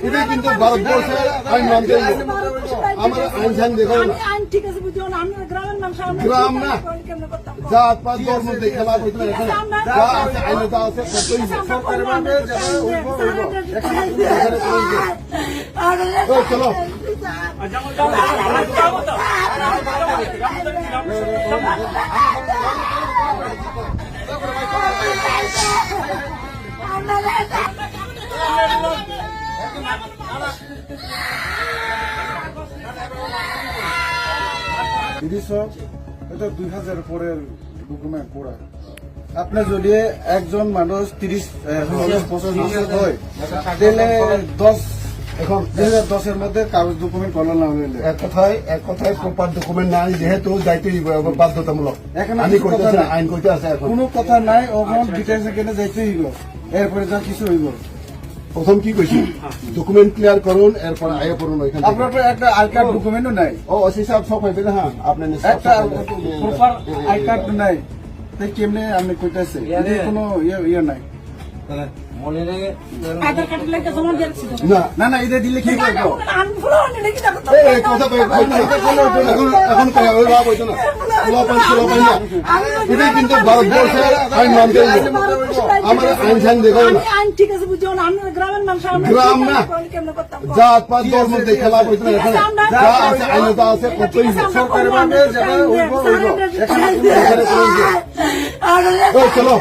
এটা কিন্তু ভারতবর্ষের আইন মানতে আমার আইন সাইন দেখো গ্রাম না জাত পাত ধর্ম খেলা করতে না এখানে যা আছে আইনে যা আছে চলো এটা 2000 পরের ডকুমেন্ট পুরা। আপনি যদি একজন মানুষ 30-50 হয় তাহলে 10 এখন 2010 মধ্যে কাগজ ডকুমেন্ট করলো না হইলে এক কথায় প্রপার ডকুমেন্ট নাই যেহেতু যাইতে বাধ্যতামূলক আমি করতেছি আইন করতে আছে এখন কোনো কথা নাই ওখানে ডিটেলস এখানে যাইতে হইব এরপরে যা কিছু হইব। প্রথম কি কইছি ডকুমেন্ট ক্লিয়ার করুন এরপর আয় করুন এখানে আপনার তো একটা আই কার্ড ডকুমেন্টও নাই। ও সেই সব সব হইবে না হ্যাঁ আপনি একটা প্রপার আই কার্ড নাই তাই কেমনে আমি কইতাছি কোনো ইয়ে নাই না না এটা দিলে কি করবো এটা কিন্তু ভারতবর্ষের আইন মানতে আমার আইন সাইন দেখো গ্রাম না জাত পাত ধর্ম খেলা করতে না এখানে যা আছে আইনে যা আছে করতেই সরকারের মানে যেটা হইব চলো